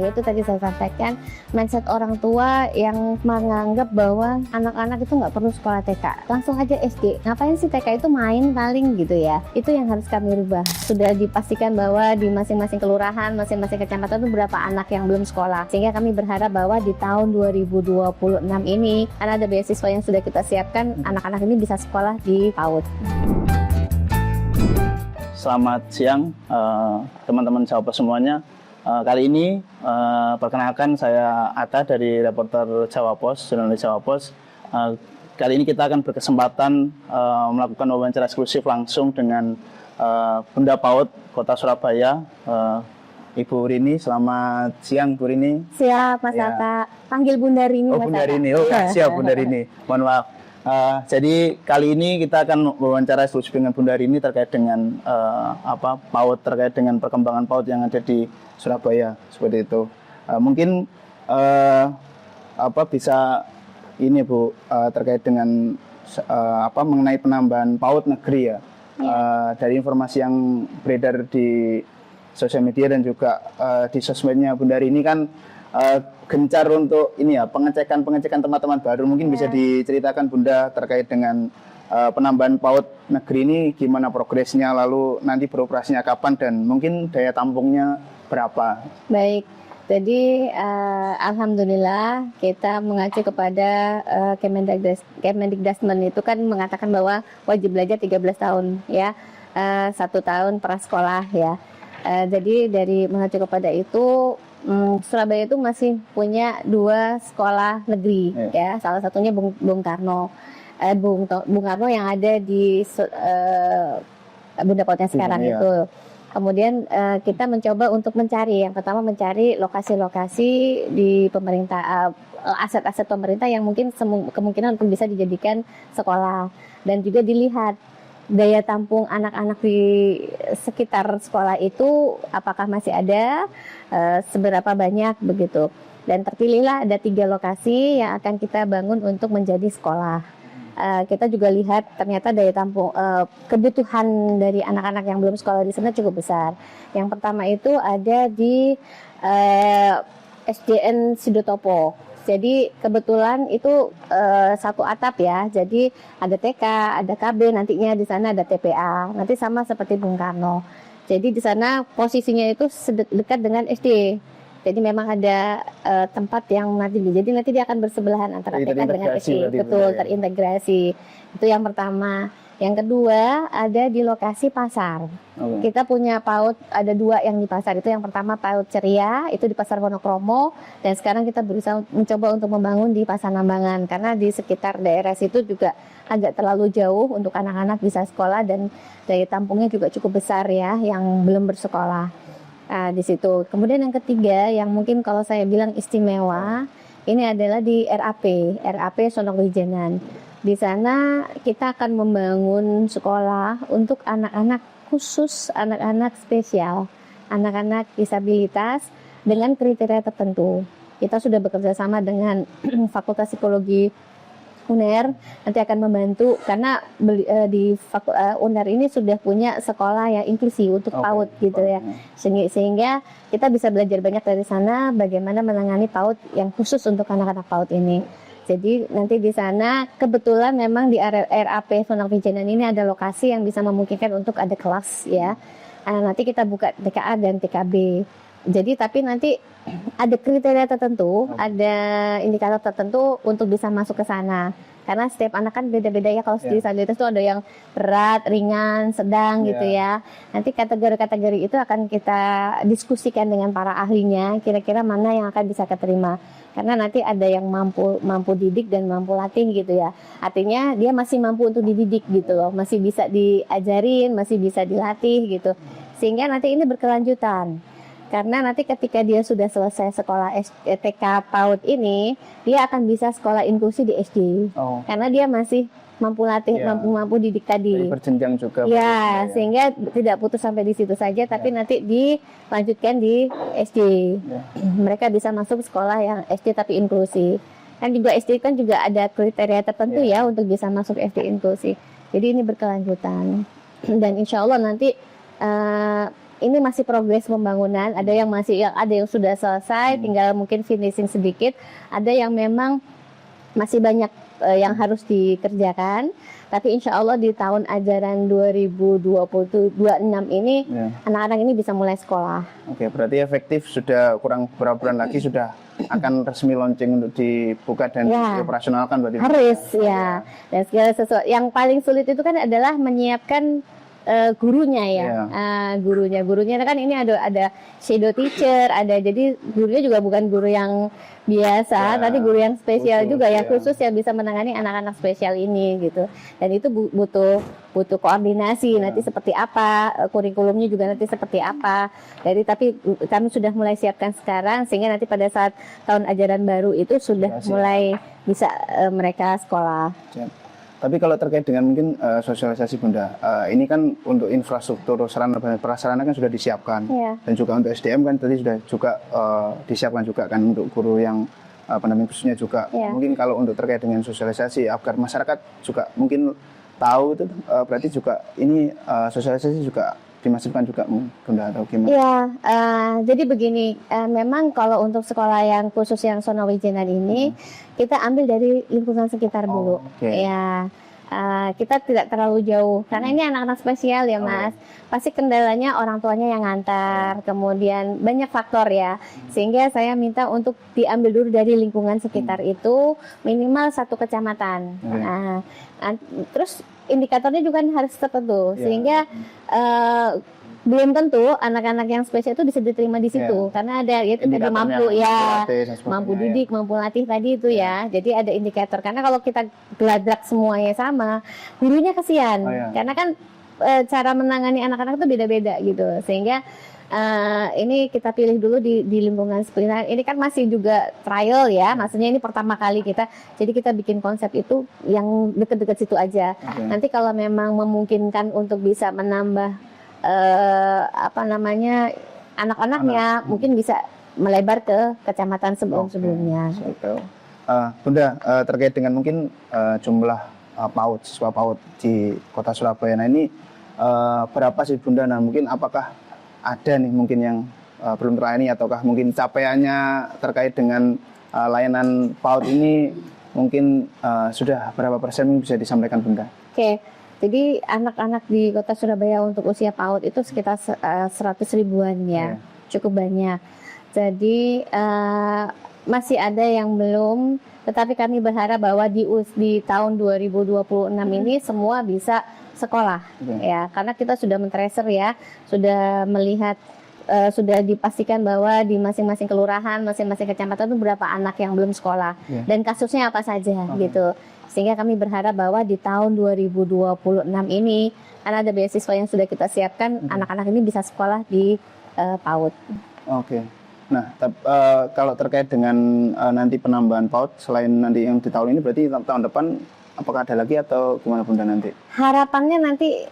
yaitu tadi saya sampaikan mindset orang tua yang menganggap bahwa anak-anak itu nggak perlu sekolah TK, langsung aja SD. Ngapain sih TK itu main paling gitu ya? Itu yang harus kami rubah. Sudah dipastikan bahwa di masing-masing kelurahan, masing-masing kecamatan itu berapa anak yang belum sekolah. Sehingga kami berharap bahwa di tahun 2026 ini, karena ada beasiswa yang sudah kita siapkan, anak-anak ini bisa sekolah di PAUD. Selamat siang teman-teman Jawa Pos semuanya. Kali ini perkenalkan saya Atta dari reporter Jawa Pos, jurnalis Jawa Pos. Kali ini kita akan berkesempatan melakukan wawancara eksklusif langsung dengan Bunda PAUD Kota Surabaya, Ibu Rini. Selamat siang Bu Rini. Siap Mas Atta, panggil Bunda Rini. Oh Bunda Rini, oh siap Bunda Rini. Mohon maaf. Jadi kali ini kita akan wawancara eksklusif dengan Bunda Rini terkait dengan PAUD, terkait dengan perkembangan PAUD yang ada di Surabaya, seperti itu. Mungkin bisa ini Bu, terkait dengan mengenai penambahan PAUD negeri ya. Dari informasi yang beredar di sosial media dan juga di sosmednya Bunda Rini kan gencar untuk ini ya, pengecekan teman-teman baru. Mungkin bisa diceritakan Bunda terkait dengan penambahan PAUD negeri ini gimana progresnya, lalu nanti beroperasinya kapan dan mungkin daya tampungnya berapa. Baik, jadi alhamdulillah kita mengacu kepada Kemendikdasmen itu kan mengatakan bahwa wajib belajar 13 tahun ya, 1 tahun prasekolah ya. Jadi dari mengacu kepada itu, Surabaya itu masih punya 2 sekolah negeri ya, salah satunya Bung Karno, Bung Karno yang ada di Bunda PAUD yang sekarang itu. Kemudian kita mencoba untuk mencari, yang pertama mencari lokasi-lokasi di pemerintah, aset-aset pemerintah yang mungkin kemungkinan untuk bisa dijadikan sekolah, dan juga dilihat daya tampung anak-anak di sekitar sekolah itu apakah masih ada, seberapa banyak begitu. Dan terpilihlah ada 3 lokasi yang akan kita bangun untuk menjadi sekolah. Kita juga lihat ternyata daya tampung, kebutuhan dari anak-anak yang belum sekolah di sana cukup besar. Yang pertama itu ada di SDN Sidotopo. Jadi kebetulan itu 1 atap ya. Jadi ada TK, ada KB, nantinya di sana ada TPA. Nanti sama seperti Bung Karno. Jadi di sana posisinya itu dekat dengan SD. Jadi memang ada tempat yang nanti dia akan bersebelahan antara TK dengan SD. Betul, terintegrasi. Itu yang pertama. Yang kedua ada di lokasi pasar. Kita punya PAUD ada 2 yang di pasar. Itu yang pertama PAUD Ceria, itu di Pasar Wonokromo, dan sekarang kita berusaha mencoba untuk membangun di Pasar Nambangan karena di sekitar daerah situ juga agak terlalu jauh untuk anak-anak bisa sekolah, dan daya tampungnya juga cukup besar ya yang belum bersekolah. Di situ. Kemudian yang ketiga yang mungkin kalau saya bilang istimewa, ini adalah di RAP Sonok Wijenan. Di sana kita akan membangun sekolah untuk anak-anak khusus, anak-anak spesial, anak-anak disabilitas dengan kriteria tertentu. Kita sudah bekerja sama dengan Fakultas Psikologi UNER, nanti akan membantu karena di UNER ini sudah punya sekolah yang inklusi untuk PAUD gitu ya. Sehingga kita bisa belajar banyak dari sana bagaimana menangani PAUD yang khusus untuk anak-anak PAUD ini. Jadi nanti di sana kebetulan memang di RAP Sonok Wijenan ini ada lokasi yang bisa memungkinkan untuk ada kelas ya. Nanti kita buka TKA dan TKB. Jadi tapi nanti ada kriteria tertentu, ada indikator tertentu untuk bisa masuk ke sana. Karena setiap anak kan beda-beda ya, kalau disabilitas itu ada yang berat, ringan, sedang gitu ya. Nanti kategori-kategori itu akan kita diskusikan dengan para ahlinya, kira-kira mana yang akan bisa keterima. Karena nanti ada yang mampu didik dan mampu latih gitu ya. Artinya dia masih mampu untuk dididik gitu loh, masih bisa diajarin, masih bisa dilatih gitu. Sehingga nanti ini berkelanjutan. Karena nanti ketika dia sudah selesai sekolah TK PAUD ini, dia akan bisa sekolah inklusi di SD. Karena dia masih mampu latih, mampu didik tadi. Jadi berjenjang juga. Ya, sehingga tidak putus sampai di situ saja, tapi nanti dilanjutkan di SD. Mereka bisa masuk sekolah yang SD tapi inklusi. Kan juga SD kan juga ada kriteria tertentu ya untuk bisa masuk SD inklusi. Jadi ini berkelanjutan. Dan insya Allah nanti ini masih progres pembangunan, ada yang sudah selesai, tinggal mungkin finishing sedikit, ada yang memang masih banyak yang harus dikerjakan. Tapi insya Allah di tahun ajaran 2026 ini anak-anak ini bisa mulai sekolah. Oke, berarti efektif sudah kurang beberapa bulan lagi sudah akan resmi launching untuk dibuka dan dioperasionalkan berarti. Harus ya. Dan segala sesuatu yang paling sulit itu kan adalah menyiapkan gurunya ya. Gurunya kan ini ada shadow teacher, jadi gurunya juga bukan guru yang biasa, tapi guru yang spesial khusus, juga ya, khusus yang bisa menangani anak-anak spesial ini gitu. Dan itu butuh koordinasi nanti seperti apa, kurikulumnya juga nanti seperti apa. Jadi tapi kami sudah mulai siapkan sekarang sehingga nanti pada saat tahun ajaran baru itu sudah mulai bisa mereka sekolah. Tapi kalau terkait dengan mungkin sosialisasi Bunda, ini kan untuk infrastruktur sarana prasarana kan sudah disiapkan, dan juga untuk SDM kan tadi sudah juga disiapkan juga kan untuk guru yang khususnya juga. Mungkin kalau untuk terkait dengan sosialisasi agar masyarakat juga mungkin tahu itu, berarti juga ini sosialisasi juga dimasukkan juga Bunda atau gimana? Iya, jadi begini, memang kalau untuk sekolah yang khusus yang Sono Wijenan ini kita ambil dari lingkungan sekitar dulu. Ya, kita tidak terlalu jauh karena ini anak-anak spesial ya Mas. Pasti kendalanya orang tuanya yang ngantar, kemudian banyak faktor ya. Sehingga saya minta untuk diambil dulu dari lingkungan sekitar itu minimal 1 kecamatan. Terus indikatornya juga harus tertentu sehingga belum tentu anak-anak yang spesial itu bisa diterima di situ karena ada ya tadi mampu didik, mampu latih tadi itu ya. Jadi ada indikator karena kalau kita geladrak semuanya sama, gurunya kasihan karena kan cara menangani anak-anak itu beda-beda gitu. Sehingga ini kita pilih dulu di lingkungan seperti ini. Ini kan masih juga trial ya, maksudnya ini pertama kali kita. Jadi kita bikin konsep itu yang dekat-dekat situ aja. Nanti kalau memang memungkinkan untuk bisa menambah anak-anaknya mungkin bisa melebar ke kecamatan sebelum-sebelumnya. Bunda, terkait dengan mungkin jumlah siswa PAUD di Kota Surabaya. Nah ini berapa sih Bunda? Nah mungkin apakah ada nih mungkin yang belum terlayani ataukah mungkin capaiannya terkait dengan layanan PAUD ini mungkin sudah berapa persen bisa disampaikan Bunda? Jadi anak-anak di Kota Surabaya untuk usia PAUD itu sekitar 100 ribuan ya, cukup banyak. Jadi masih ada yang belum, tetapi kami berharap bahwa di tahun 2026 ini semua bisa sekolah ya, karena kita sudah men-tracer ya, sudah melihat sudah dipastikan bahwa di masing-masing kelurahan, masing-masing kecamatan itu berapa anak yang belum sekolah dan kasusnya apa saja gitu. Sehingga kami berharap bahwa di tahun 2026 ini karena ada beasiswa yang sudah kita siapkan, anak-anak ini bisa sekolah di PAUD. Nah, kalau terkait dengan nanti penambahan PAUD selain nanti yang di tahun ini, berarti tahun depan apakah ada lagi atau gimana Bunda nanti? Harapannya nanti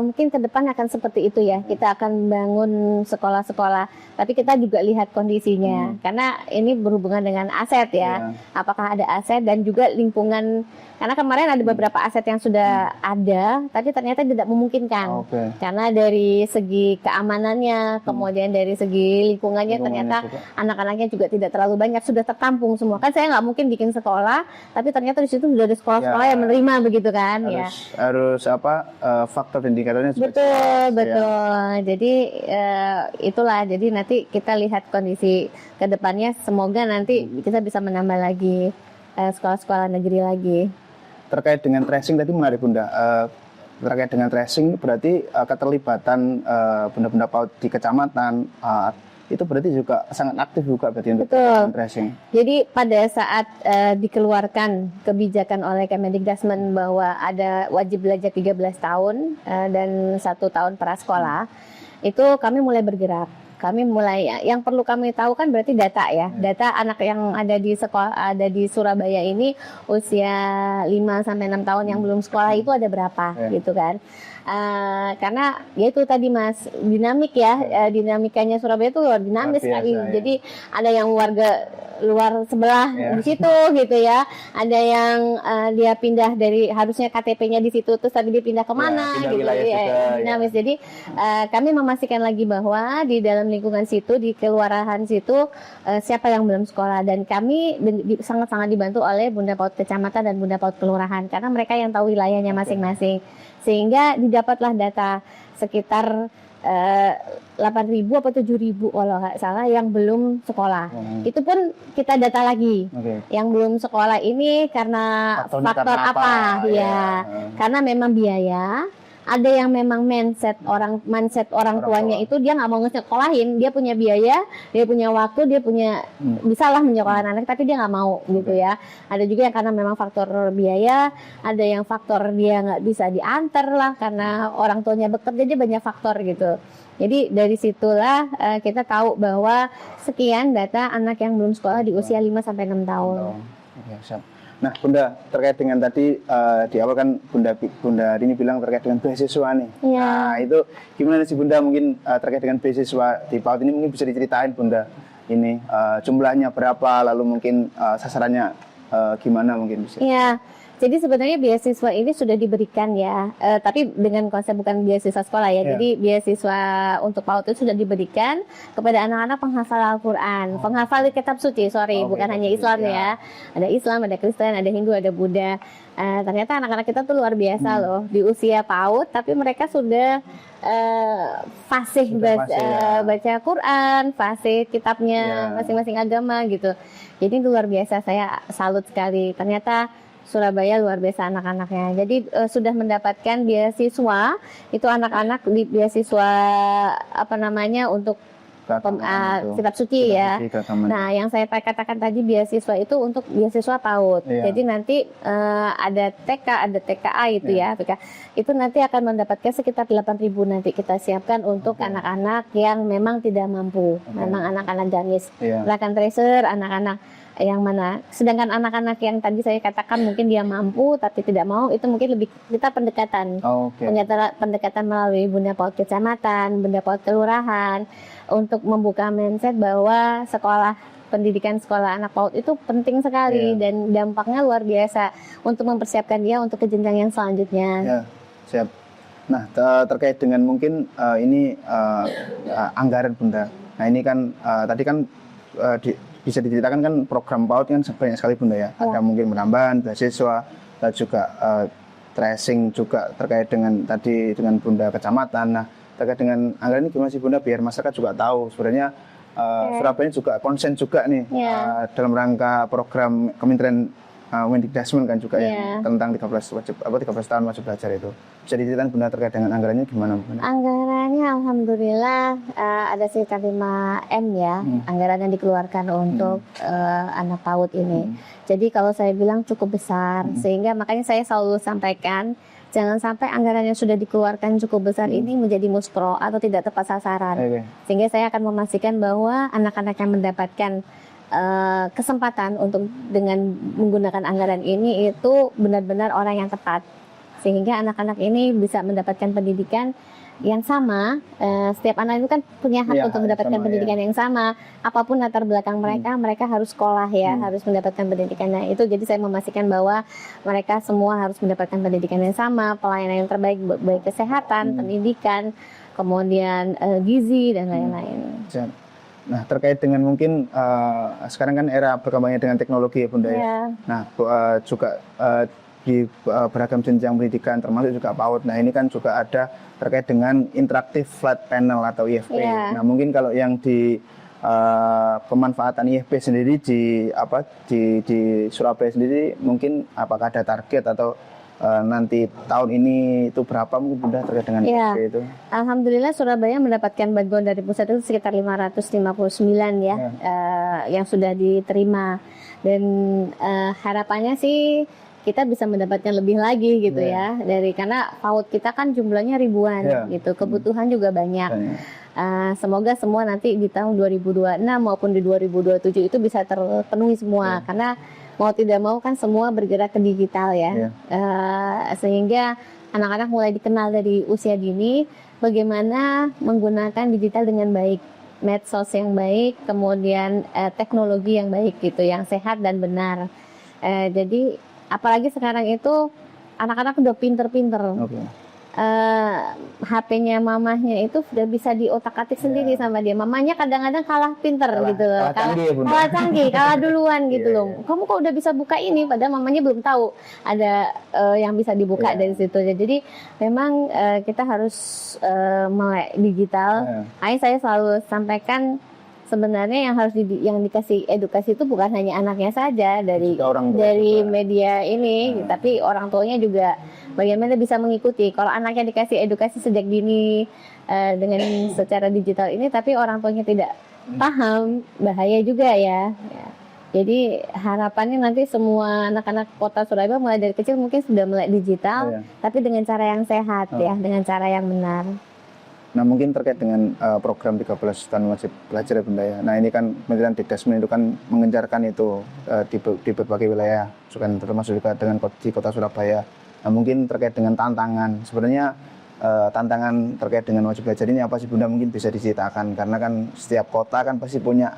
mungkin ke depan akan seperti itu ya. Kita akan bangun sekolah-sekolah, tapi kita juga lihat kondisinya. Karena ini berhubungan dengan aset ya. Apakah ada aset dan juga lingkungan. Karena kemarin ada beberapa aset yang sudah ada, tapi ternyata tidak memungkinkan. Karena dari segi keamanannya, kemudian dari segi lingkungannya ternyata anak-anaknya juga tidak terlalu banyak, sudah tertampung semua. Kan saya nggak mungkin bikin sekolah, tapi ternyata di situ sudah ada sekolah-sekolah yang menerima begitu kan? Harus faktor indikatornya betul. Jadi itulah. Jadi nanti kita lihat kondisi ke depannya. Semoga nanti kita bisa menambah lagi sekolah-sekolah negeri lagi. Terkait dengan tracing tadi menarik Bunda. Terkait dengan tracing berarti keterlibatan benda-benda PAUD di kecamatan itu berarti juga sangat aktif juga berarti untuk tracing. Jadi pada saat dikeluarkan kebijakan oleh Kemendikbudrismen bahwa ada wajib belajar 13 tahun dan 1 tahun prasekolah, itu kami mulai bergerak. kami mulai, yang perlu kami tahu kan berarti data ya. Data anak yang ada di sekolah, ada di Surabaya ini usia 5 sampai 6 tahun yang belum sekolah itu ada berapa gitu kan. Karena ya itu tadi Mas, dinamik ya, dinamikanya Surabaya itu dinamis sekali. Jadi ada yang warga luar sebelah di situ gitu ya, ada yang dia pindah dari harusnya KTP-nya di situ terus tapi dia pindah kemana gitu ya, dinamis. Jadi kami memastikan lagi bahwa di dalam lingkungan situ, di kelurahan situ siapa yang belum sekolah, dan kami sangat-sangat dibantu oleh Bunda PAUD Kecamatan dan Bunda PAUD Kelurahan karena mereka yang tahu wilayahnya masing-masing, sehingga didapatlah data sekitar 8.000 atau 7.000 kalau nggak salah yang belum sekolah. Itu pun kita data lagi. Yang belum sekolah ini karena faktor apa? Ya, karena memang biaya. Ada yang memang mindset orang tuanya itu dia nggak mau ngesekolahin, dia punya biaya, dia punya waktu, dia punya bisalah menyekolahkan anak, tapi dia nggak mau gitu ya. Ada juga yang karena memang faktor biaya, ada yang faktor dia nggak bisa diantar lah karena orang tuanya bekerja, dia banyak faktor gitu. Jadi dari situlah kita tahu bahwa sekian data anak yang belum sekolah di usia 5 sampai 6 tahun. Nah, Bunda, terkait dengan tadi di awal kan Bunda Rini bilang terkait dengan beasiswa nih. Nah, itu gimana sih Bunda mungkin terkait dengan beasiswa di PAUD ini, mungkin bisa diceritain Bunda ini jumlahnya berapa, lalu mungkin sasarannya gimana mungkin bisa? Iya. Jadi sebenarnya beasiswa ini sudah diberikan ya, tapi dengan konsep bukan beasiswa sekolah ya. Jadi beasiswa untuk PAUD itu sudah diberikan kepada anak-anak penghafal Al-Quran, penghafal kitab suci, bukan hanya Islam ya. Ada Islam, ada Kristen, ada Hindu, ada Buddha. Ternyata anak-anak kita tuh luar biasa loh, di usia PAUD, tapi mereka sudah fasih baca Quran, fasih kitabnya masing-masing agama gitu. Jadi luar biasa, saya salut sekali. Ternyata Surabaya luar biasa anak-anaknya. Jadi sudah mendapatkan beasiswa, itu anak-anak di beasiswa untuk kitab suci ya. Nah, yang saya katakan tadi beasiswa itu untuk beasiswa PAUD. Jadi nanti ada TK, ada TKA itu ya. Itu nanti akan mendapatkan sekitar 8.000 nanti kita siapkan untuk anak-anak yang memang tidak mampu, memang anak-anak gamis, bahkan tracer, anak-anak yang mana. Sedangkan anak-anak yang tadi saya katakan mungkin dia mampu tapi tidak mau, itu mungkin lebih kita pendekatan. Pendekatan melalui Bunda PAUD Kecamatan, Bunda PAUD Kelurahan untuk membuka mindset bahwa pendidikan sekolah anak PAUD itu penting sekali dan dampaknya luar biasa untuk mempersiapkan dia untuk ke jenjang yang selanjutnya. Siap. Nah, terkait dengan mungkin ini anggaran Bunda. Nah, ini kan tadi kan bisa diceritakan kan program PAUD kan banyak sekali Bunda ya. Ada mungkin penambahan beasiswa, dan juga tracing juga terkait dengan tadi dengan Bunda Kecamatan. Nah, terkait dengan anggaran ini gimana sih Bunda biar masyarakat juga tahu sebenarnya Surabaya juga konsen juga nih dalam rangka program Kementerian Mendikbud kan juga tentang 13 tahun wajib belajar itu. Bisa diceritain Bunda terkait dengan anggarannya gimana Bunda? Anggarannya alhamdulillah ada sekitar 5 M ya, anggaran yang dikeluarkan untuk anak PAUD ini. Jadi kalau saya bilang cukup besar, sehingga makanya saya selalu sampaikan jangan sampai anggaran yang sudah dikeluarkan cukup besar ini menjadi muspro atau tidak tepat sasaran. Sehingga saya akan memastikan bahwa anak-anak yang mendapatkan kesempatan untuk dengan menggunakan anggaran ini itu benar-benar orang yang tepat, sehingga anak-anak ini bisa mendapatkan pendidikan yang sama. Setiap anak itu kan punya hak untuk mendapatkan pendidikan yang sama, apapun latar belakang mereka, mereka harus sekolah ya, harus mendapatkan pendidikannya itu. Jadi saya memastikan bahwa mereka semua harus mendapatkan pendidikan yang sama, pelayanan yang terbaik, baik kesehatan, pendidikan, kemudian gizi dan lain-lain. Nah, terkait dengan mungkin sekarang kan era berkembangnya dengan teknologi ya Bunda ya. Nah, juga di beragam jenjang pendidikan termasuk juga PAUD. Nah, ini kan juga ada terkait dengan interaktif flat panel atau IFP. Nah, mungkin kalau yang di pemanfaatan IFP sendiri di Surabaya sendiri, mungkin apakah ada target atau nanti tahun ini itu berapa mungkin Bunda terkait dengan IFP itu? Alhamdulillah Surabaya mendapatkan bantuan dari pusat itu sekitar 559 ya, yang sudah diterima, dan harapannya sih kita bisa mendapatkan lebih lagi gitu ya, karena PAUD kita kan jumlahnya ribuan gitu, kebutuhan juga banyak. Semoga semua nanti di tahun 2026 maupun di 2027 itu bisa terpenuhi semua, karena mau tidak mau kan semua bergerak ke digital ya. Sehingga anak-anak mulai dikenal dari usia dini bagaimana menggunakan digital dengan baik, medsos yang baik, kemudian teknologi yang baik gitu, yang sehat dan benar. Jadi apalagi sekarang itu anak-anak udah pinter-pinter. HP-nya mamahnya itu sudah bisa diotak-atik sendiri sama dia. Mamanya kadang-kadang kalah pinter gitu loh. Kalah canggih, kalah duluan gitu loh. Kamu kok udah bisa buka ini, padahal mamanya belum tahu ada yang bisa dibuka dari situ. Jadi memang kita harus melek digital. Saya selalu sampaikan sebenarnya yang harus yang dikasih edukasi itu bukan hanya anaknya saja dari media ini, tapi orang tuanya juga bagaimana bisa mengikuti. Kalau anaknya dikasih edukasi sejak dini dengan secara digital ini, tapi orang tuanya tidak paham, bahaya juga ya. Jadi harapannya nanti semua anak-anak kota Surabaya mulai dari kecil mungkin sudah melek digital, tapi dengan cara yang sehat ya, dengan cara yang benar. Nah, mungkin terkait dengan program 13 tahun wajib belajar ya Bunda ya. Nah, ini kan Kementerian Dikdasmen itu kan mengencarkan itu di berbagai wilayah, termasuk juga di kota Surabaya. Nah, mungkin terkait dengan tantangan, sebenarnya tantangan terkait dengan wajib belajar ini apa sih Bunda, mungkin bisa diceritakan, karena kan setiap kota kan pasti punya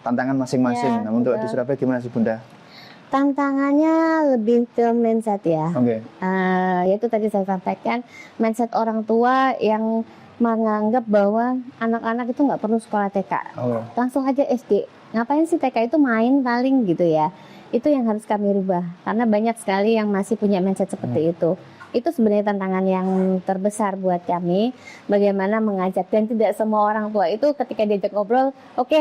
tantangan masing-masing. Nah, untuk di Surabaya gimana sih Bunda? Tantangannya lebih ke mindset ya. Yaitu tadi saya sampaikan, mindset orang tua yang menganggap bahwa anak-anak itu nggak perlu sekolah TK, langsung aja SD. Ngapain sih TK itu main paling gitu ya. Itu yang harus kami rubah, karena banyak sekali yang masih punya mindset seperti itu. Itu sebenarnya tantangan yang terbesar buat kami, bagaimana mengajak, dan tidak semua orang tua itu ketika diajak ngobrol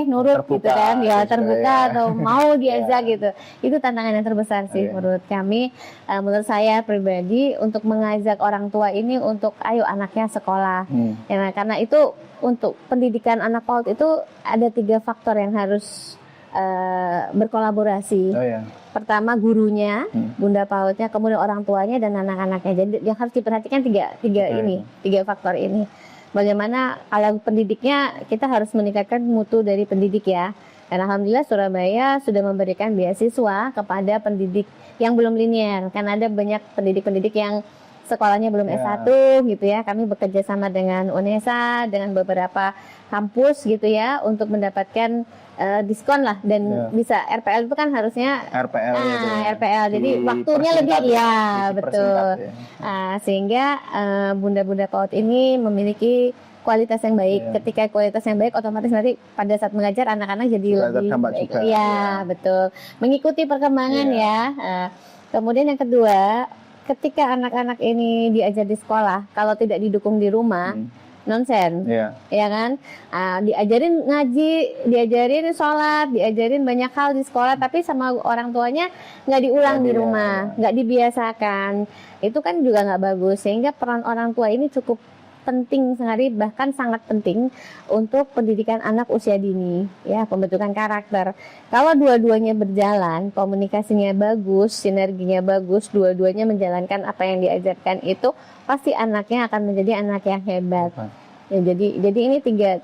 nurut terbuka, gitu kan ya, terbuka atau mau diajak gitu. Itu tantangan yang terbesar sih menurut kami, menurut saya pribadi, untuk mengajak orang tua ini untuk ayo anaknya sekolah. Ya, karena itu untuk pendidikan anak PAUD itu ada 3 faktor yang harus berkolaborasi. Pertama gurunya, bunda PAUD-nya, kemudian orang tuanya dan anak-anaknya. Jadi yang harus diperhatikan tiga faktor ini. Bagaimana kalau pendidiknya, kita harus meningkatkan mutu dari pendidik ya. Dan alhamdulillah Surabaya sudah memberikan beasiswa kepada pendidik yang belum linier. Karena ada banyak pendidik-pendidik yang sekolahnya belum S1 gitu ya. Kami bekerja sama dengan UNESA, dengan beberapa kampus gitu ya, untuk mendapatkan diskon lah, dan bisa RPL itu kan harusnya RPL, jadi waktunya lebih betul. Sehingga bunda-bunda PAUD ini memiliki kualitas yang baik. Ketika kualitas yang baik, otomatis nanti pada saat mengajar anak-anak jadi lebih baik. Betul, mengikuti perkembangan kemudian yang kedua, ketika anak-anak ini diajar di sekolah, kalau tidak didukung di rumah, nonsen, ya kan? Diajarin ngaji, diajarin sholat, diajarin banyak hal di sekolah, tapi sama orang tuanya nggak diulang di rumah, nggak dibiasakan. Itu kan juga nggak bagus. Sehingga peran orang tua ini cukup penting sekali, bahkan sangat penting untuk pendidikan anak usia dini, ya, pembentukan karakter. Kalau dua-duanya berjalan, komunikasinya bagus, sinerginya bagus, dua-duanya menjalankan apa yang diajarkan itu, pasti anaknya akan menjadi anak yang hebat. Ya, jadi ini tiga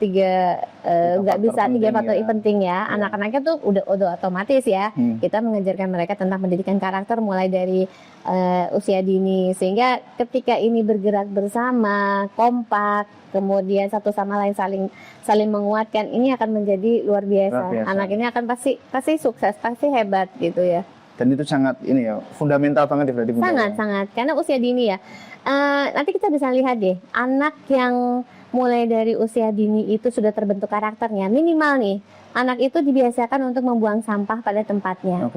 faktor penting ya. Anak-anaknya tuh udah otomatis ya. Kita mengajarkan mereka tentang pendidikan karakter mulai dari usia dini, sehingga ketika ini bergerak bersama, kompak, kemudian satu sama lain saling menguatkan, ini akan menjadi luar biasa. Anak ini akan pasti sukses, pasti hebat gitu ya. Dan itu sangat fundamental banget berarti. Sangat, karena usia dini ya. Nanti kita bisa lihat deh, anak yang mulai dari usia dini itu sudah terbentuk karakternya, minimal nih, anak itu dibiasakan untuk membuang sampah pada tempatnya.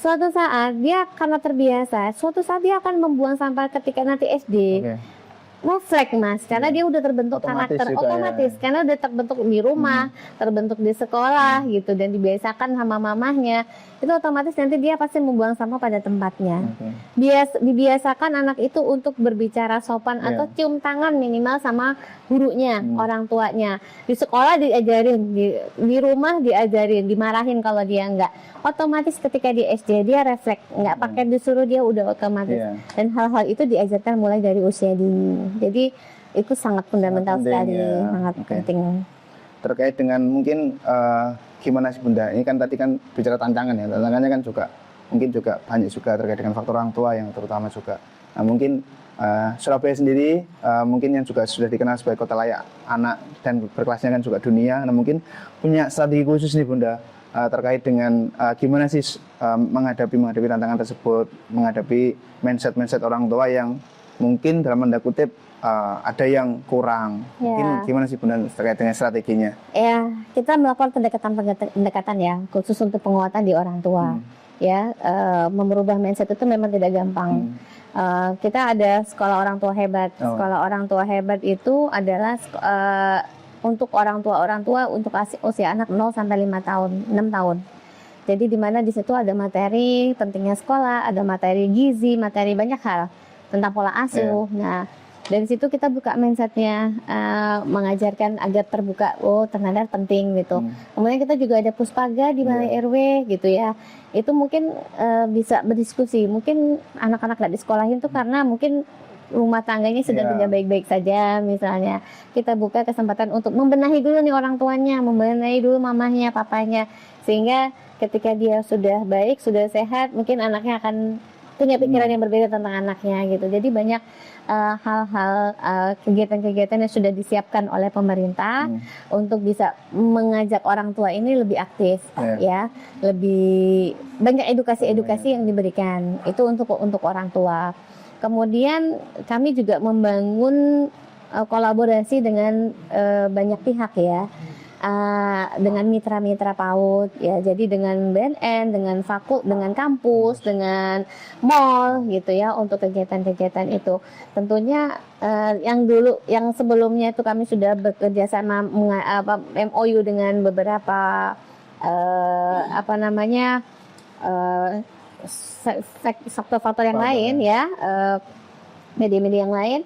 Suatu saat dia karena terbiasa, suatu saat dia akan membuang sampah ketika nanti SD. Refleks mas, karena dia udah terbentuk karakter otomatis, karena udah terbentuk di rumah, terbentuk di sekolah gitu, dan dibiasakan sama mamahnya, itu otomatis nanti dia pasti membuang sampah pada tempatnya. Dibiasakan anak itu untuk berbicara sopan atau cium tangan minimal sama gurunya, orang tuanya. Di sekolah diajarin, di rumah diajarin, dimarahin kalau dia enggak. Otomatis ketika di SD dia refleks, nggak pakai disuruh, dia udah otomatis. Dan hal-hal itu diajarkan mulai dari usia dini. Jadi itu sangat fundamental penting, sekali, ya. sangat Oke. penting. Terkait dengan mungkin gimana sih Bunda? Ini kan tadi kan bicara tantangan ya. Tantangannya kan juga mungkin juga banyak juga terkait dengan faktor orang tua yang terutama juga. Nah, mungkin Surabaya sendiri mungkin yang juga sudah dikenal sebagai kota layak anak dan berkelasnya kan juga dunia. Nah, mungkin punya strategi khusus nih Bunda terkait dengan gimana sih menghadapi tantangan tersebut, menghadapi mindset orang tua yang mungkin dalam tanda kutip ada yang kurang. Ya. Mungkin gimana sih Bunda terkait dengan strateginya? Ya, kita melakukan pendekatan ya, khusus untuk penguatan di orang tua. Ya, merubah mindset itu memang tidak gampang. Kita ada sekolah orang tua hebat. Sekolah orang tua hebat itu adalah untuk orang tua untuk usia anak 0 sampai 5 tahun, 6 tahun. Jadi di mana di situ ada materi pentingnya sekolah, ada materi gizi, materi banyak hal tentang pola asuh. Nah, dari situ kita buka mindsetnya, mengajarkan agar terbuka, oh ternyata penting gitu. Kemudian kita juga ada puspaga di balai RW gitu ya. Itu mungkin bisa berdiskusi. Mungkin anak-anak nggak disekolahin tuh karena mungkin rumah tangganya sedang tidak baik-baik saja misalnya. Kita buka kesempatan untuk membenahi dulu nih orang tuanya, membenahi dulu mamanya, papanya. Sehingga ketika dia sudah baik, sudah sehat, mungkin anaknya akan punya pikiran yang berbeda tentang anaknya gitu. Jadi banyak hal-hal kegiatan-kegiatan yang sudah disiapkan oleh pemerintah untuk bisa mengajak orang tua ini lebih aktif ya, lebih banyak edukasi yang diberikan itu untuk orang tua. Kemudian kami juga membangun kolaborasi dengan banyak pihak ya. Dengan mitra-mitra PAUD ya, jadi dengan BNN, dengan dengan kampus, dengan mall gitu ya untuk kegiatan-kegiatan itu. Tentunya yang sebelumnya itu kami sudah bekerja sama MOU dengan beberapa faktor-faktor yang lain ya. Media-media yang lain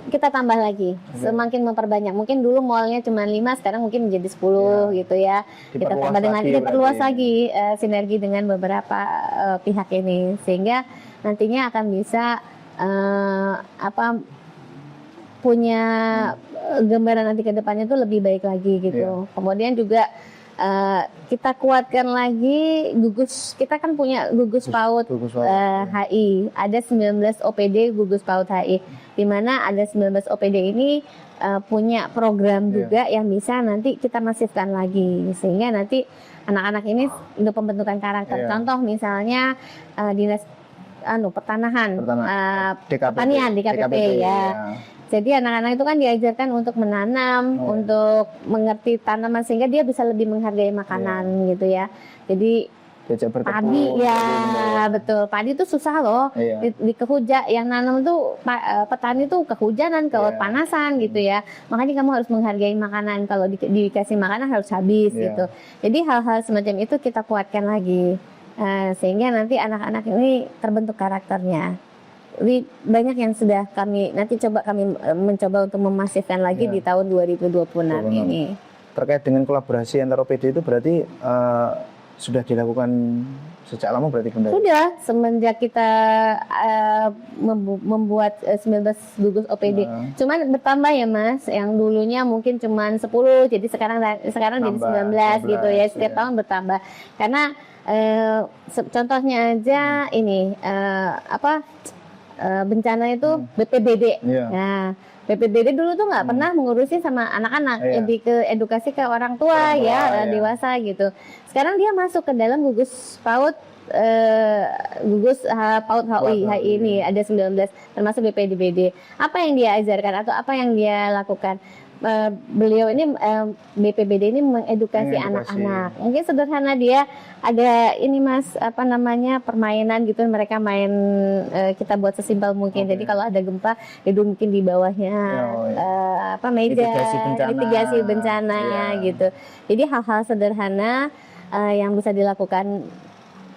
kita tambah lagi, semakin memperbanyak. Mungkin dulu mallnya cuma 5, sekarang mungkin menjadi 10 gitu ya. Kita tambah dengan diperluas lagi sinergi dengan beberapa pihak ini, sehingga nantinya akan bisa punya gambaran nanti ke depannya itu lebih baik lagi gitu. Kemudian juga kita kuatkan lagi gugus, kita kan punya gugus PAUD HI, ada 19 OPD gugus PAUD HI, di mana ada 19 OPD ini punya program juga yang bisa nanti kita masifkan lagi, sehingga nanti anak-anak ini untuk pembentukan karakter. Contoh misalnya dinas pertanahan, pertanian di KPP ya. Jadi anak-anak itu kan diajarkan untuk menanam, untuk mengerti tanaman sehingga dia bisa lebih menghargai makanan gitu ya. Jadi padi ya betul, padi itu susah loh di kehujan, yang nanam itu petani itu kehujanan, kepanasan gitu ya. Makanya kamu harus menghargai makanan, kalau dikasih makanan harus habis gitu. Jadi hal-hal semacam itu kita kuatkan lagi sehingga nanti anak-anak ini terbentuk karakternya. Banyak yang sudah kami mencoba untuk memasifkan lagi di tahun 2026 ini. Terkait dengan kolaborasi antar OPD itu berarti sudah dilakukan sejak lama berarti Bunda? Sudah, semenjak kita membuat 19 gugus OPD. Cuman bertambah ya Mas, yang dulunya mungkin cuman 10, jadi sekarang jadi 19 gitu ya, setiap tahun bertambah. Karena contohnya aja ini bencana itu BPBD. Nah, BPBD dulu tuh nggak pernah mengurusi sama anak-anak, lebih ke edukasi ke orang tua dewasa gitu. Sekarang dia masuk ke dalam gugus PAUD, gugus PAUD HI ini ada 19, termasuk BPBD. Apa yang dia ajarkan atau apa yang dia lakukan? Beliau ini BPBD ini mengedukasi anak-anak. Mungkin sederhana, dia ada ini Mas, permainan gitu, mereka main, kita buat sesimpel mungkin. Jadi kalau ada gempa duduk mungkin di bawahnya meja mitigasi bencana gitu. Jadi hal-hal sederhana yang bisa dilakukan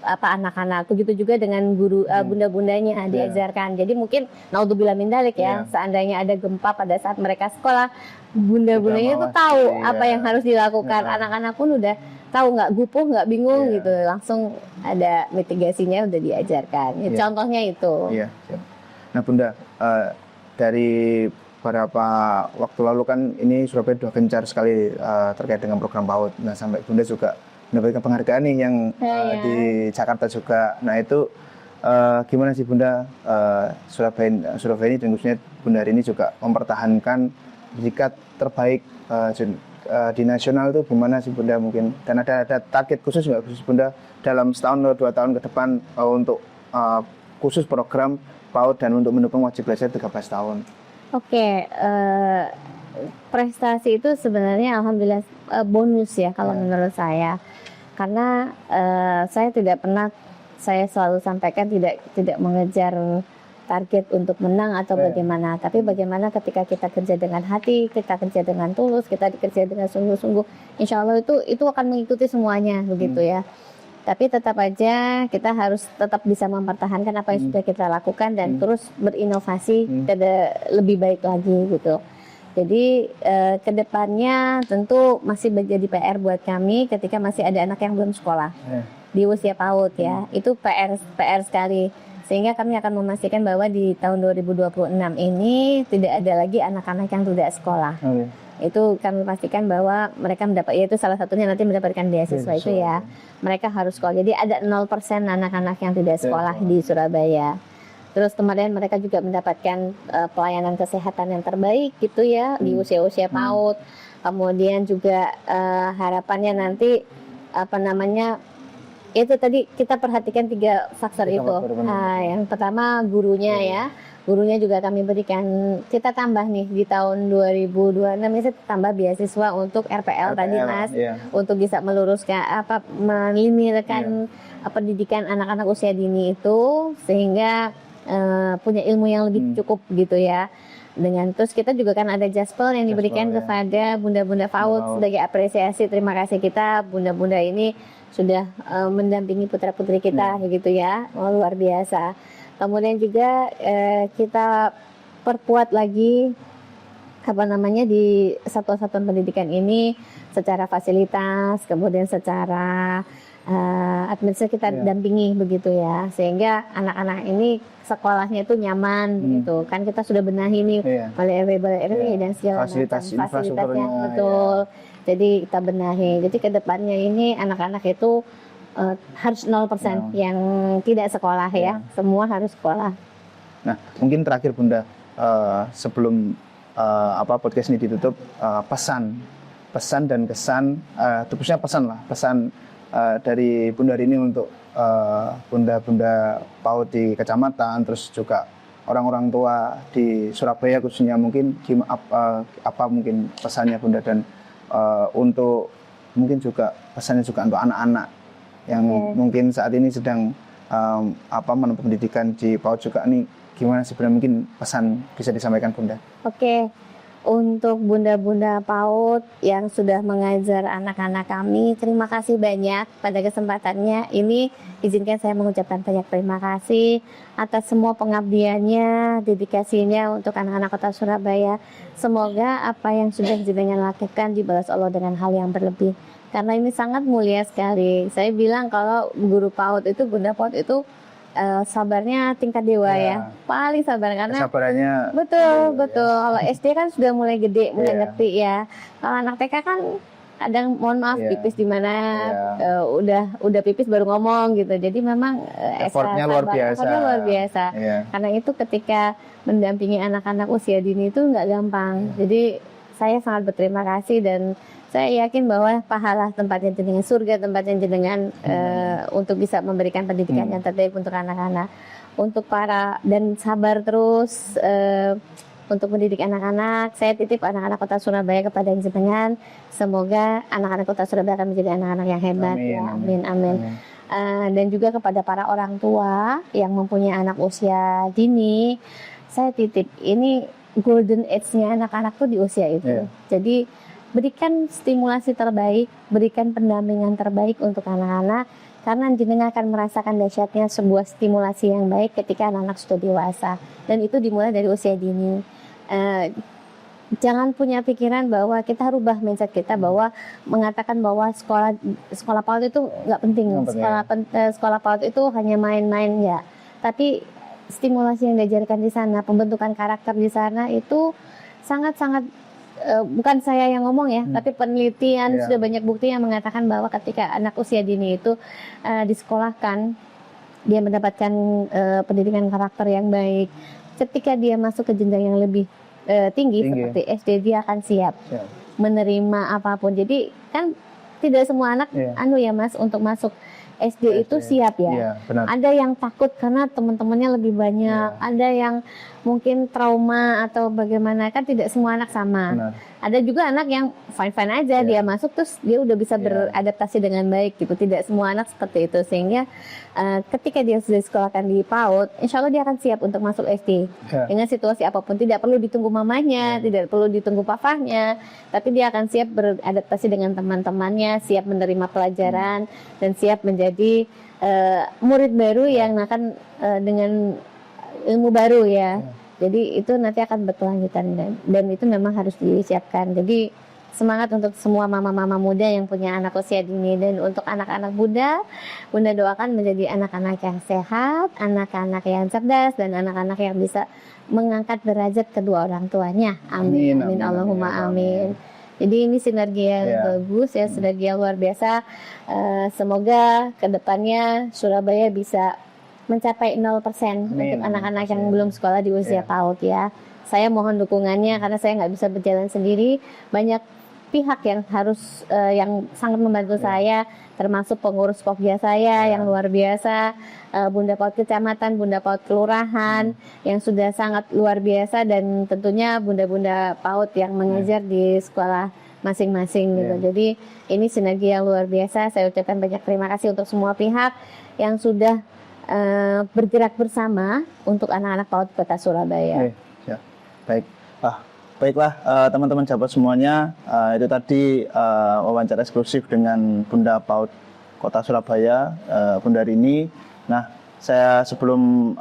anak-anak. Begitu juga dengan guru bunda-bundanya diajarkan. Jadi mungkin naudzubillah min dzalik ya, seandainya ada gempa pada saat mereka sekolah, bunda-bundanya itu tahu apa yang harus dilakukan. Anak-anak pun udah tahu, nggak gupuh, nggak bingung gitu, langsung ada mitigasinya udah diajarkan. Contohnya itu. Nah Bunda, dari beberapa waktu lalu kan ini Surabaya sudah gencar sekali terkait dengan program PAUD. Nah, sampai Bunda juga mendapatkan penghargaan nih yang di Jakarta juga. Nah, itu gimana sih Bunda, Surabaya ini dan khususnya Bunda hari ini juga mempertahankan predikat terbaik di nasional itu gimana sih Bunda mungkin? Dan ada target khusus nggak khusus Bunda dalam setahun atau 2 tahun ke depan untuk khusus program PAUD dan untuk mendukung wajib belajar 13 tahun? Oke, prestasi itu sebenarnya alhamdulillah bonus ya kalau menurut saya. Karena saya selalu sampaikan tidak mengejar target untuk menang atau bagaimana, tapi bagaimana ketika kita kerja dengan hati, kita kerja dengan tulus, kita kerja dengan sungguh-sungguh, insya Allah itu akan mengikuti semuanya begitu ya. Tapi tetap aja kita harus tetap bisa mempertahankan apa yang sudah kita lakukan dan terus berinovasi lebih baik lagi gitu. Jadi kedepannya tentu masih menjadi PR buat kami ketika masih ada anak yang belum sekolah di usia PAUD ya. Itu PR sekali. Sehingga kami akan memastikan bahwa di tahun 2026 ini tidak ada lagi anak-anak yang tidak sekolah. Itu kami pastikan bahwa mereka yaitu salah satunya nanti mendapatkan beasiswa itu ya. Mereka harus sekolah. Jadi ada 0% anak-anak yang tidak sekolah di Surabaya. Terus kemudian mereka juga mendapatkan pelayanan kesehatan yang terbaik gitu ya di usia-usia PAUD. Kemudian juga harapannya nanti itu tadi kita perhatikan 3 faktor itu. Yang pertama gurunya ya. Gurunya juga kami berikan, kita tambah nih di tahun 2026 ini tambah beasiswa untuk RPL tadi Mas, untuk bisa meluruskan melinikan pendidikan anak-anak usia dini itu sehingga punya ilmu yang lebih cukup gitu ya. Dengan terus kita juga kan ada Jaspel yang diberikan kepada bunda-bunda PAUD sebagai apresiasi, terima kasih kita bunda-bunda ini sudah mendampingi putra-putri kita begitu ya, luar biasa. Kemudian juga kita perkuat lagi di satuan-satuan pendidikan ini secara fasilitas, kemudian secara administrasi kita dampingi begitu ya, sehingga anak-anak ini sekolahnya itu nyaman gitu kan. Kita sudah benahi nih balai RW dan segala macam fasilitasnya betul. Jadi kita benahi. Jadi kedepannya ini anak-anak itu harus 0% yang tidak sekolah ya. Semua harus sekolah. Nah, mungkin terakhir Bunda, sebelum podcast ini ditutup, pesan dan kesan, terusnya pesan dari Bunda ini untuk bunda-bunda PAUD di kecamatan, terus juga orang-orang tua di Surabaya khususnya, mungkin apa mungkin pesannya Bunda, dan untuk mungkin juga pesannya juga untuk anak-anak yang mungkin saat ini sedang menempuh pendidikan di PAUD juga nih, gimana sebenarnya mungkin pesan bisa disampaikan Bunda? Oke. Untuk bunda-bunda PAUD yang sudah mengajar anak-anak kami, terima kasih banyak pada kesempatannya ini. Izinkan saya mengucapkan banyak terima kasih atas semua pengabdiannya, dedikasinya untuk anak-anak kota Surabaya. Semoga apa yang sudah jenengan lakukan dibalas Allah dengan hal yang berlebih. Karena ini sangat mulia sekali. Saya bilang kalau guru PAUD itu, bunda PAUD itu sabarnya tingkat dewa ya, paling sabar karena sabarannya betul. Kalau SD kan sudah mulai gede, mulai ngerti ya. Kalau anak TK kan kadang mohon maaf pipis di mana udah pipis baru ngomong gitu. Jadi memang effortnya luar biasa. Karena itu ketika mendampingi anak-anak usia dini itu nggak gampang. Jadi saya sangat berterima kasih dan saya yakin bahwa pahala tempatnya jenengan, surga tempatnya jenengan untuk bisa memberikan pendidikan yang terbaik untuk anak-anak. Untuk dan sabar terus untuk mendidik anak-anak. Saya titip anak-anak kota Surabaya kepada jenengan. Semoga anak-anak kota Surabaya akan menjadi anak-anak yang hebat. Amin. Dan juga kepada para orang tua yang mempunyai anak usia dini, saya titip ini golden age-nya anak-anak tuh di usia itu. Jadi berikan stimulasi terbaik, berikan pendampingan terbaik untuk anak-anak, karena jenengan akan merasakan dahsyatnya sebuah stimulasi yang baik ketika anak-anak sudah dewasa, dan itu dimulai dari usia dini. Jangan punya pikiran bahwa kita rubah mindset kita bahwa mengatakan bahwa sekolah PAUD itu nggak penting. Sekolah PAUD itu hanya main-main tapi stimulasi yang diajarkan di sana, pembentukan karakter di sana itu sangat-sangat bukan saya yang ngomong ya, tapi penelitian Iya. sudah banyak bukti yang mengatakan bahwa ketika anak usia dini itu disekolahkan, dia mendapatkan pendidikan karakter yang baik. Ketika dia masuk ke jenjang yang lebih tinggi seperti SD, dia akan siap menerima apapun. Jadi kan tidak semua anak anu ya Mas untuk masuk SD itu siap ya. Iya, benar. Ada yang takut karena teman-temannya lebih banyak, ada yang mungkin trauma atau bagaimana, kan tidak semua anak sama. Benar. Ada juga anak yang fine-fine aja, dia masuk terus dia udah bisa beradaptasi dengan baik gitu. Tidak semua anak seperti itu, sehingga ketika dia sudah disekolahkan di PAUD, insya Allah dia akan siap untuk masuk SD dengan situasi apapun. Tidak perlu ditunggu mamanya, tidak perlu ditunggu papahnya, tapi dia akan siap beradaptasi dengan teman-temannya, siap menerima pelajaran, dan siap menjadi murid baru yang akan dengan ilmu baru ya. Jadi itu nanti akan berkelanjutan dan itu memang harus disiapkan. Jadi semangat untuk semua mama-mama muda yang punya anak usia dini, dan untuk anak-anak muda, Bunda doakan menjadi anak-anak yang sehat, anak-anak yang cerdas, dan anak-anak yang bisa mengangkat derajat kedua orang tuanya. Amin. Amin. Allahumma amin. Jadi ini sinergi yang bagus ya, sinergi yang luar biasa. Semoga kedepannya Surabaya bisa mencapai 0% untuk anak-anak yang belum sekolah di usia PAUD ya. Saya mohon dukungannya karena saya nggak bisa berjalan sendiri. Banyak pihak yang harus yang sangat membantu saya, termasuk pengurus Pokja saya yang luar biasa, Bunda PAUD Kecamatan, Bunda PAUD Kelurahan yang sudah sangat luar biasa, dan tentunya bunda-bunda PAUD yang mengajar di sekolah masing-masing gitu. Jadi ini sinergi yang luar biasa. Saya ucapkan banyak terima kasih untuk semua pihak yang sudah bergerak bersama untuk anak-anak PAUD Kota Surabaya. Baik, baiklah teman-teman sahabat semuanya, itu tadi wawancara eksklusif dengan Bunda PAUD Kota Surabaya, Bunda Rini. Nah, saya sebelum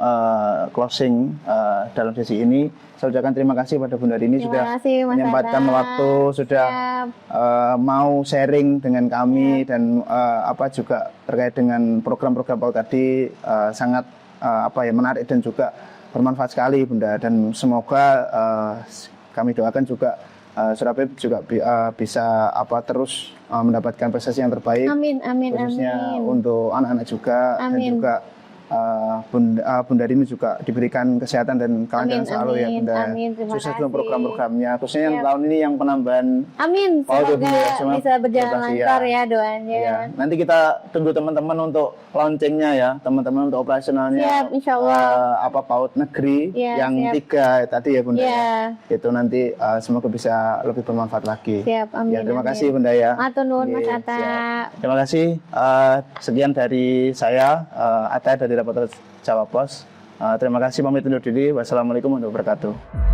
closing dalam sesi ini, saya ucapkan terima kasih pada Bunda Rini sudah menyempatkan waktu, sudah mau sharing dengan kami dan apa juga terkait dengan program-program PAUD tadi, sangat menarik dan juga bermanfaat sekali Bunda, dan semoga kami doakan juga Surabaya juga bisa terus mendapatkan prestasi yang terbaik. Amin, amin, khususnya amin. untuk anak-anak juga, dan juga Bunda Rini juga diberikan kesehatan dan kelancaran selalu ya Bunda. Sukses untuk program-programnya, khususnya yang tahun ini yang penambahan. Amin, semoga bisa berjalan lancar ya doanya. Ya. Nanti kita tunggu teman-teman untuk launchingnya ya, teman-teman untuk operasionalnya. Siap, insya Allah. PAUD negeri yang 3 tadi ya Bunda. Itu nanti semoga bisa lebih bermanfaat lagi. Siap, amin. Ya, terima kasih Bunda ya. Matur nuwun Mas Atta. Terima kasih. Sekian dari saya, Atta dari Reporter Jawa Pos. Terima kasih, pamit undur diri. Wassalamualaikum warahmatullahi wabarakatuh.